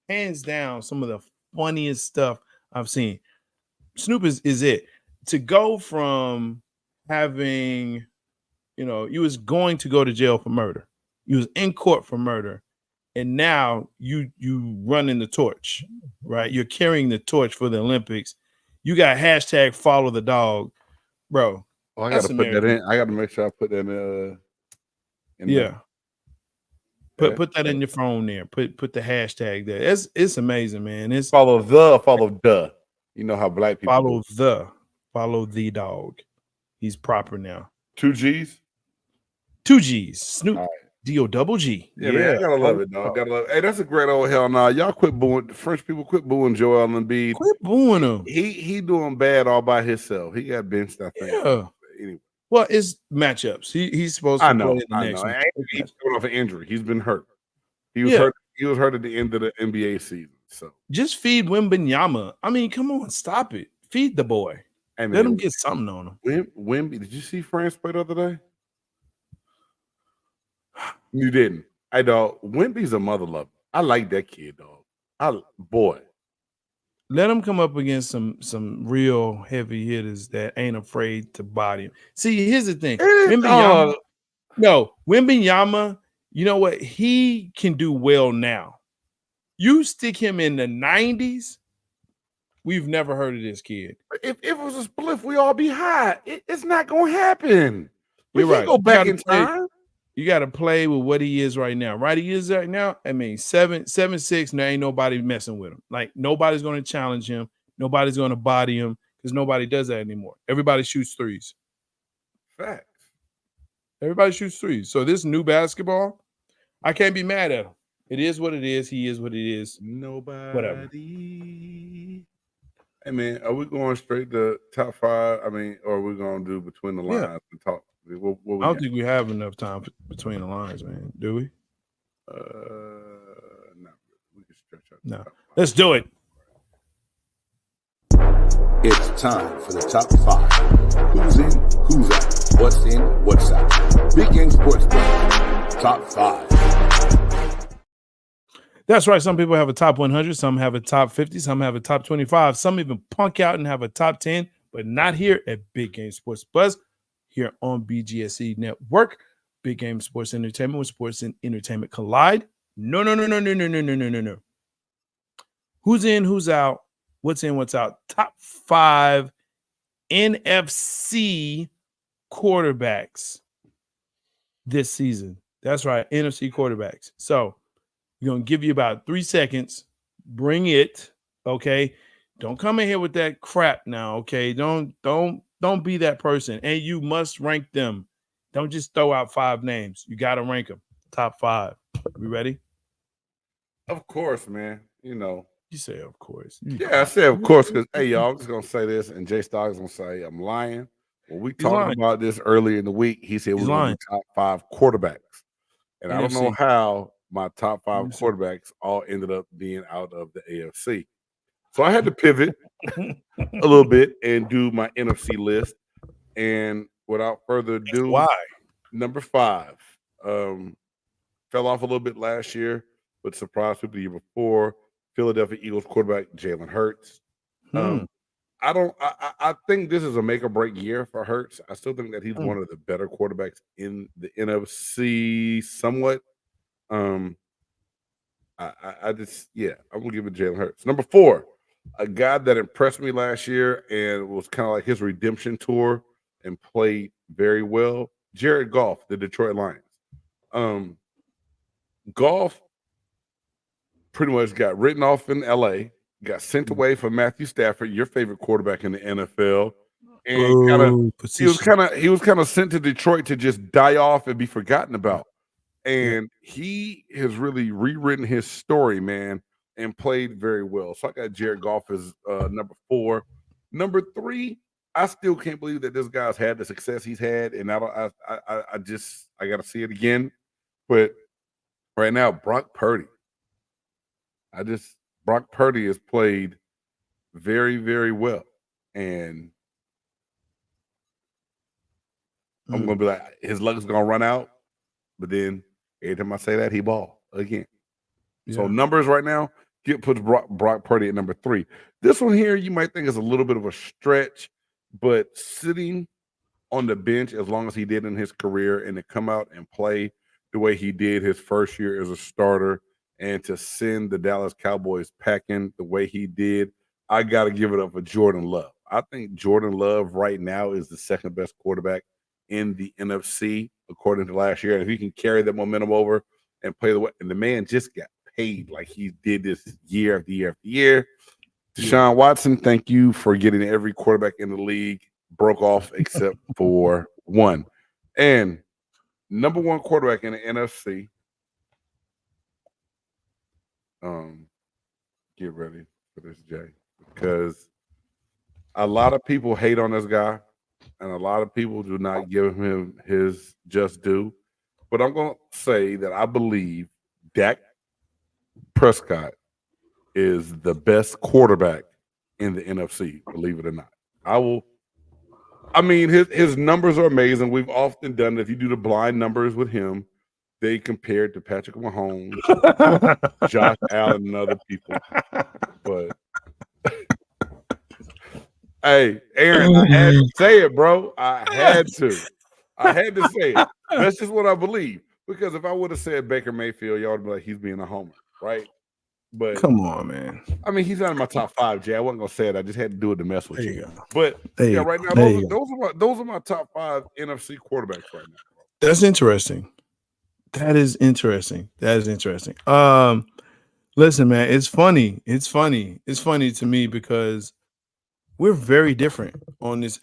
hands down some of the funniest stuff I've seen. Snoop is it. To go from having, you was going to go to jail for murder. You was in court for murder. And now you running the torch, right? You're carrying the torch for the Olympics. You got hashtag follow the dog, bro. Oh, I got to put that in. I got to make sure I put that in. Yeah. Put that in your phone there. Put the hashtag there. It's amazing, man. It's follow the. You know how black people follow the dog. He's proper now. 2 G's? 2 G's. Snoop Right. D-O-double-G. Yeah, man, I gotta love it, dog. Gotta love it. Hey, that's a great old hell nah. Y'all quit booing. French people quit booing Joel Embiid. Quit booing him. He doing bad all by himself. He got benched, I think. Yeah. Anyway. Well, it's matchups. He's supposed to play in the next one. He's coming off an injury. He's been hurt. He was hurt. He was hurt at the end of the NBA season. So just feed Wembanyama. I mean, come on, stop it. Feed the boy. Hey, man, let him get something on him. Wemby, did you see France play the other day? You didn't. Hey, dog. Wemby's a mother lover. I like that kid, dog. Boy. Let him come up against some real heavy hitters that ain't afraid to body him. See, here's the thing. Wembanyama, you know what? He can do well now. You stick him in the 90s, we've never heard of this kid. If it was a spliff, we all be high. It's not going to happen. We can't go back in time. You got to play with what he is right now. Right, he is right now. I mean, 7'6", and there ain't nobody messing with him. Like, nobody's going to challenge him. Nobody's going to body him because nobody does that anymore. Everybody shoots threes. Facts. Everybody shoots threes. So this new basketball, I can't be mad at him. It is what it is. He is what it is. Nobody. Whatever. Hey, man, are we going straight to top 5? I mean, or are we going to do between the lines and talk? What I don't think we have enough time between the lines, man. Do we? No. We can stretch out. No. Let's do it. It's time for the top 5. Who's in, who's out, what's in, what's out. Big Game Sports Buzz. Top 5. That's right. Some people have a top 100. Some have a top 50. Some have a top 25. Some even punk out and have a top 10, but not here at Big Game Sports Buzz. Here on BGSE Network, Big Game Sports Entertainment, when sports and entertainment collide. No. Who's in, who's out, what's in, what's out. Top 5 NFC quarterbacks this season. That's right, NFC quarterbacks. So we're going to give you about 3 seconds. Bring it, okay? Don't come in here with that crap now, okay? Don't be that person. And you must rank them. Don't just throw out 5 names. You got to rank them. Top 5. We ready? Of course, man. You know. You say of course. I said of course because, hey, y'all, I'm just going to say this, and Jay Stock's going to say I'm lying. When we talked about this earlier in the week, he said we're going to be top 5 quarterbacks. And I don't know how my top 5 quarterbacks all ended up being out of the AFC. So I had to pivot a little bit and do my NFC list. And without further ado, number 5 fell off a little bit last year, but surprised people the year before. Philadelphia Eagles quarterback Jalen Hurts. I think this is a make or break year for Hurts. I still think that he's one of the better quarterbacks in the NFC somewhat. I'm gonna give it Jalen Hurts. Number 4, a guy that impressed me last year and was kind of like his redemption tour and played very well. Jared Goff, the Detroit Lions. Goff pretty much got written off in LA, got sent away from Matthew Stafford, your favorite quarterback in the NFL. And he was kind of sent to Detroit to just die off and be forgotten about. And he has really rewritten his story, man, and played very well. So I got Jared Goff as number 4. Number 3, I still can't believe that this guy's had the success he's had, and I got to see it again. But right now, Brock Purdy. Brock Purdy has played very, very well, and I'm gonna be like, his luck is gonna run out, but then every time I say that, he ball again. Yeah. So numbers right now, puts Brock Purdy at number 3. This one here, you might think is a little bit of a stretch, but sitting on the bench as long as he did in his career and to come out and play the way he did his first year as a starter and to send the Dallas Cowboys packing the way he did, I got to give it up for Jordan Love. I think Jordan Love right now is the second best quarterback in the NFC, according to last year. And if he can carry that momentum over and play the way, and the man just got paid like he did this year after year after year. Deshaun Watson, thank you for getting every quarterback in the league broke off except for one. And number one quarterback in the NFC. Get ready for this, Jay, because a lot of people hate on this guy, and a lot of people do not give him his just due. But I'm going to say that I believe Dak Prescott is the best quarterback in the NFC, believe it or not. I mean, his numbers are amazing. We've often done it. If you do the blind numbers with him, they compared to Patrick Mahomes, Josh Allen, and other people. But hey, Aaron, I had to say it, bro. I had to say it. That's just what I believe. Because if I would have said Baker Mayfield, y'all would be like, he's being a homer, right? But come on, man. I mean, he's not in my top 5, Jay. I wasn't gonna say it. I just had to do it to mess with you. Go. But yeah, right now, those are my top 5 NFC quarterbacks right now. That's interesting. That is interesting. Listen, man, it's funny. It's funny to me because we're very different on this.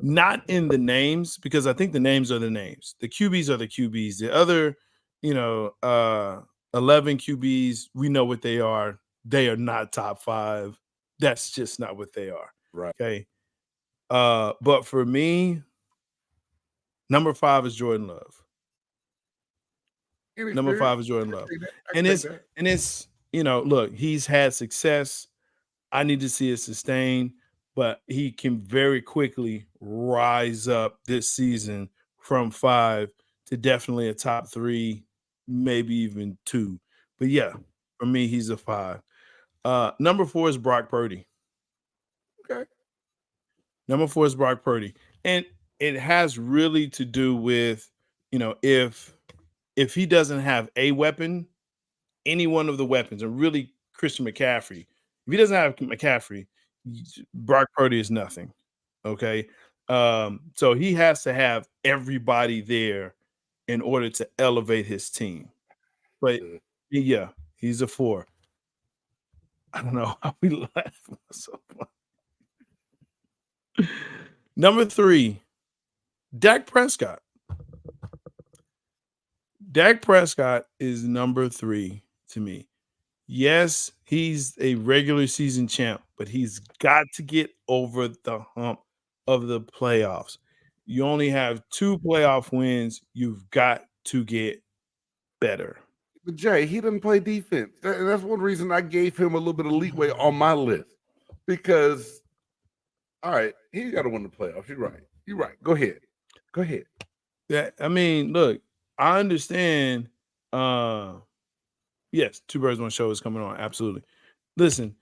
Not in the names, because I think the names are the names. The QBs are the QBs. The other, 11 QBs, we know what they are. They are not top 5. That's just not what they are. Right. Okay. But for me, number 5 is Jordan Love. Number 5 is Jordan Love. And it's, look, he's had success. I need to see it sustained, but he can very quickly rise up this season from 5 to definitely a top 3, maybe even 2. But yeah, for me, he's a 5. Number 4 is Brock Purdy. Okay. Number 4 is Brock Purdy. And it has really to do with, if he doesn't have a weapon, any one of the weapons, and really Christian McCaffrey, if he doesn't have McCaffrey, Brock Purdy is nothing. Okay. So he has to have everybody there in order to elevate his team. But yeah, he's a 4. I don't know how we laugh. So number 3, Dak Prescott. Dak Prescott is number 3 to me. Yes, he's a regular season champ, but he's got to get over the hump of the playoffs. You only have 2 playoff wins. You've got to get better. But Jay, he doesn't play defense. That's one reason I gave him a little bit of leeway on my list. Because, all right, he got to win the playoffs. You're right. Go ahead. Yeah, I mean, look, I understand. Yes, 2 Birds, 1 Show is coming on. Absolutely. Listen,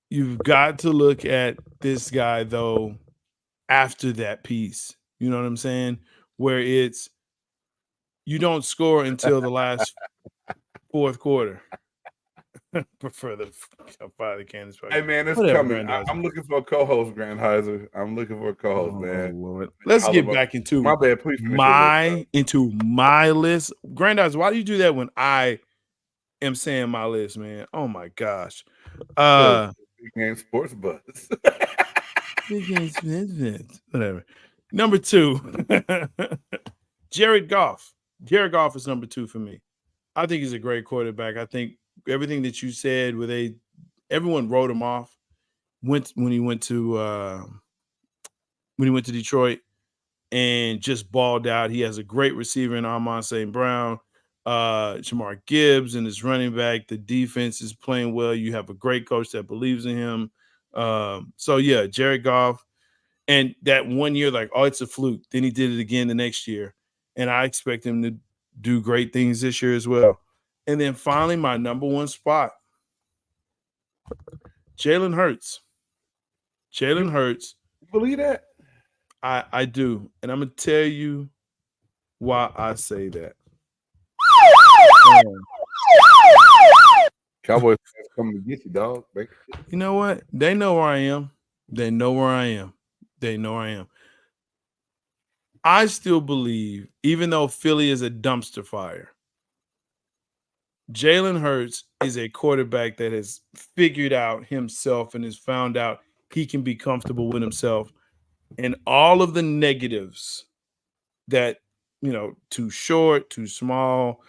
you've got to look at this guy, though, after that piece. You know what I'm saying? Where it's you don't score until the last 4th quarter. Prefer the fire the Candace. Hey, man, it's coming. I'm looking for a co-host, Grandheiser. I'm looking for a co-host, man. Lord. Let's get back into my bad. Please my list. Grandheiser, why do you do that when I am saying my list, man? Oh my gosh. Big Game Sports Buzz. Whatever. Number 2, Jared Goff. Jared Goff is number 2 for me. I think he's a great quarterback. I think everything that you said, everyone wrote him off when he went to Detroit and just balled out. He has a great receiver in Amon St. Brown, Jamar Gibbs, and his running back. The defense is playing well. You have a great coach that believes in him. So yeah, Jared Goff. And that 1 year, like, oh, it's a fluke. Then he did it again the next year. And I expect him to do great things this year as well. And then finally, my number 1 spot, Jalen Hurts. Jalen Hurts. You believe that? I do. And I'm going to tell you why I say that. Cowboys coming to get you, dog. You know what? They know where I am. I still believe, even though Philly is a dumpster fire, Jalen Hurts is a quarterback that has figured out himself and has found out he can be comfortable with himself. And all of the negatives that, too short, too small,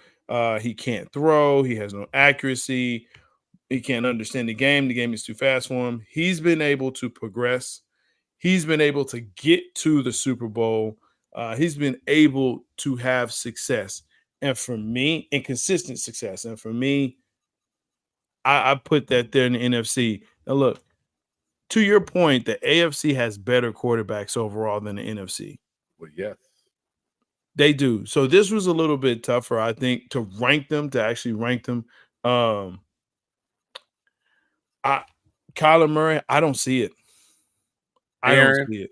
he can't throw, he has no accuracy, he can't understand the game is too fast for him. He's been able to progress. He's been able to get to the Super Bowl. He's been able to have success. And for me, inconsistent success. And for me, I put that there in the NFC. Now, look, to your point, the AFC has better quarterbacks overall than the NFC. Well, yes. They do. So this was a little bit tougher, I think, to actually rank them. Kyler Murray, I don't see it. I don't see it.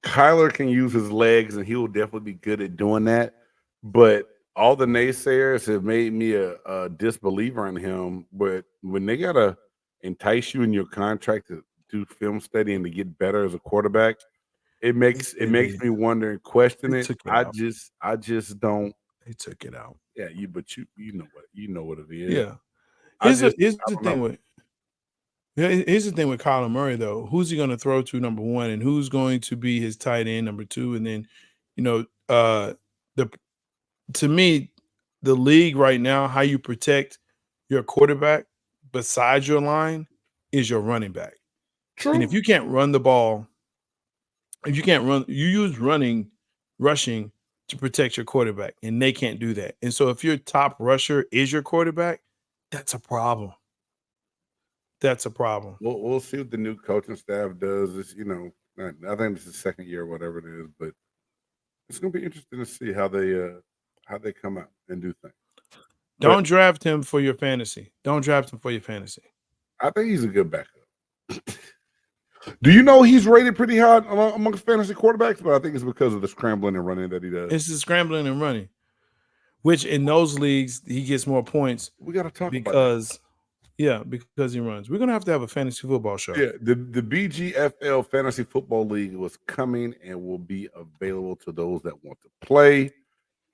Kyler can use his legs, and he will definitely be good at doing that. But all the naysayers have made me a disbeliever in him. But when they gotta entice you in your contract to do film study and to get better as a quarterback, it makes me wonder and question it. I just don't. They took it out. Yeah, but you know what it is. Yeah. Here's the thing with Kyler Murray, though. Who's he going to throw to, number one, and who's going to be his tight end, number two? And then, to me, the league right now, how you protect your quarterback besides your line is your running back. True. And if you can't run the ball, if you can't run, you use rushing to protect your quarterback, and they can't do that. And so if your top rusher is your quarterback, that's a problem. That's a problem. We'll see what the new coaching staff does. This, I think this is the second year, whatever it is, but it's going to be interesting to see how they come out and do things. Don't draft him for your fantasy. I think he's a good backup. Do you know he's rated pretty high amongst fantasy quarterbacks? But I think it's because of the scrambling and running that he does. It's the scrambling and running, which in those leagues he gets more points. We got to talk about that. Yeah, because he runs. We're going to have a fantasy football show. Yeah, the BGFL Fantasy Football League was coming and will be available to those that want to play.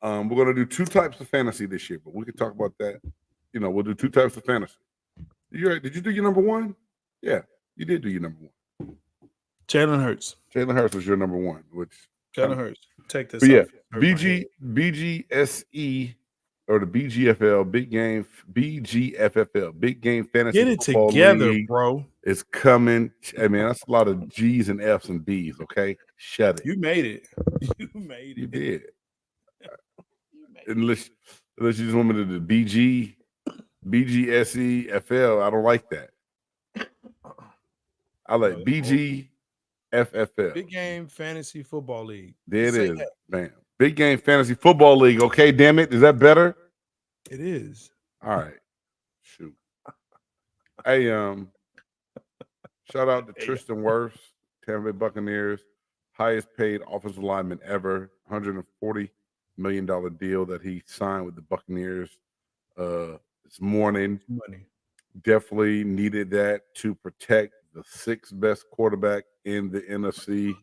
We're going to do two types of fantasy this year, but we can talk about that. We'll do two types of fantasy. Did you do your number one? Yeah, you did do your number one. Jalen Hurts. Jalen Hurts was your number one, which Jalen Hurts. Take this. Yeah, BGSE. Or the BGFL, BGFFL, Big Game Fantasy Get it Football together, League bro. It's coming. Hey, man, that's a lot of G's and F's and B's, okay? Shut it. You made it. You did. Unless you just want me to do BGSEFL, I don't like that. I like BGFFL. Big Game Fantasy Football League. There it is. Bam. Big Game Fantasy Football League. Okay, damn it. Is that better? It is. All right. Shoot. Hey, shout out to Tristan Wirfs, Tampa Bay Buccaneers, highest paid offensive lineman ever, $140 million deal that he signed with the Buccaneers this morning. Money. Definitely needed that to protect the sixth best quarterback in the NFC,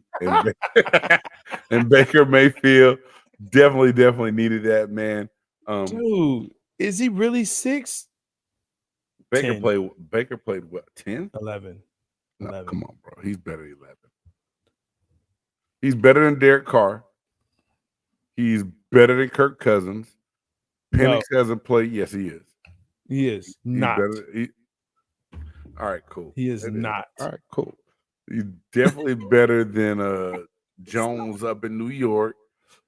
and Baker Mayfield. Definitely needed that, man. Dude, is he really 6? Baker played what, 10? 11. No, come on, bro. He's better than 11. He's better than Derek Carr. He's better than Kirk Cousins. Penix hasn't played. Yes, he is. He is not. All right, cool. He is not. All right, cool. He's definitely better than Jones up in New York.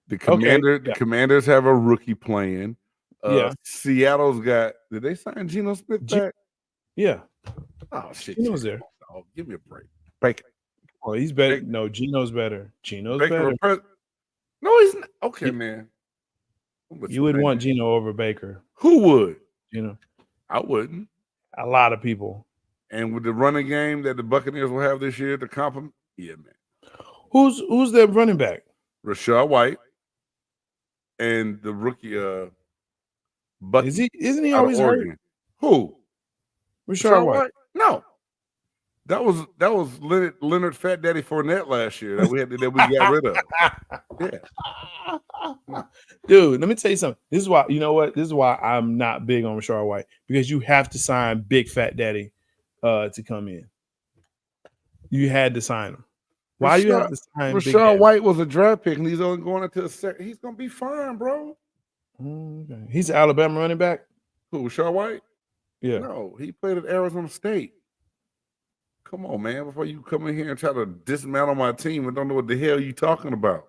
The Commanders have a rookie playing. Seattle's got. Did they sign Geno Smith back? Yeah. Oh shit. Geno's there. Oh, give me a break. Baker. Oh, he's better. No, Geno's better. Geno's better. No, he's not. Okay, man. You would want Geno over Baker. Who would? Geno. I wouldn't. A lot of people. And with the running game that the Buccaneers will have this year to compliment, yeah, man. Who's their running back? Rashad White and the rookie Bucky. Isn't he always hurt? Who? Rashad White. No. That was Leonard Fat Daddy Fournette last year that we got rid of. Yeah. Dude, let me tell you something. This is why, you know what? This is why I'm not big on Rashard White, because you have to sign Big Fat Daddy to come in. You had to sign him. Why do you have to sign Rashard White was a draft pick and he's only going into a second. He's gonna be fine, bro. Okay. He's an Alabama running back. Who, Rashard White? Yeah. No, he played at Arizona State. Come on, man. Before you come in here and try to dismantle my team and don't know what the hell you talking about.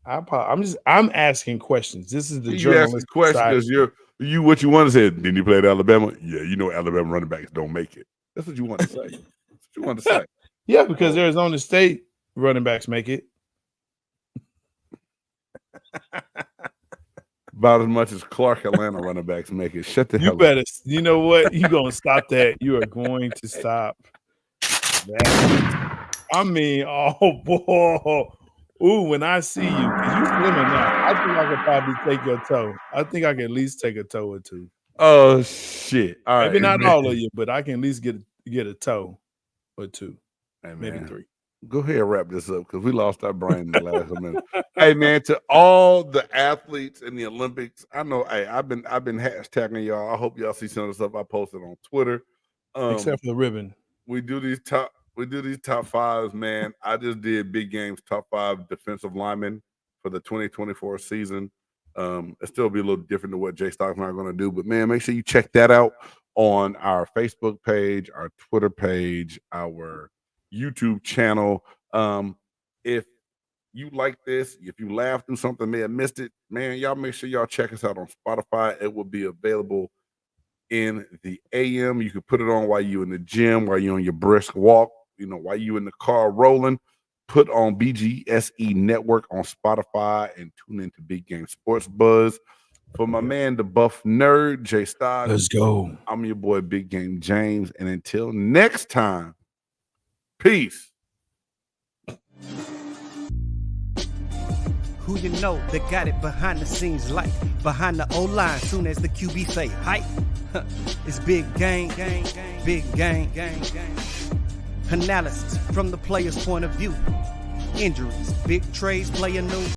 I'm asking questions. This is the you journalist asking questions because you what you want to say. Didn't you play at Alabama? Yeah, you know Alabama running backs don't make it. That's what you want to say. That's what you want to say. Yeah, because Arizona State running backs make it. About as much as Clark Atlanta running backs make it. Shut the hell up. You know what? You're going to stop that. You are going to stop that. I mean, oh, boy. Ooh, when I see you, because you're slimming now, I think I could probably take your toe. I think I can at least take a toe or two. Oh, shit. All right. Maybe not all of you, but I can at least get a toe or two. Hey, maybe three. Go ahead and wrap this up because we lost our brain in the last minute. Hey, man, to all the athletes in the Olympics, I know. Hey, I've been hashtagging y'all. I hope y'all see some of the stuff I posted on Twitter. Except for the ribbon. We do these top fives, man. I just did Big Game's top 5 defensive linemen for the 2024 season. It'll still be a little different than what Jay Stock's not going to do, but man, make sure you check that out on our Facebook page, our Twitter page, our YouTube channel. If you like this, if you laughed through something, may have missed it, man, y'all make sure y'all check us out on Spotify. It will be available in the AM. You can put it on while you're in the gym, while you're on your brisk walk, while you in the car rolling. Put on BGSE Network on Spotify and tune into Big Game Sports Buzz. For my man, the Buff Nerd, Jay Stock. Let's go. I'm your boy, Big Game James. And until next time, peace. Who you know that got it behind the scenes, like behind the O-line, soon as the QB say hype. It's big gang, big gang. Analysis from the player's point of view. Injuries, big trades, player news.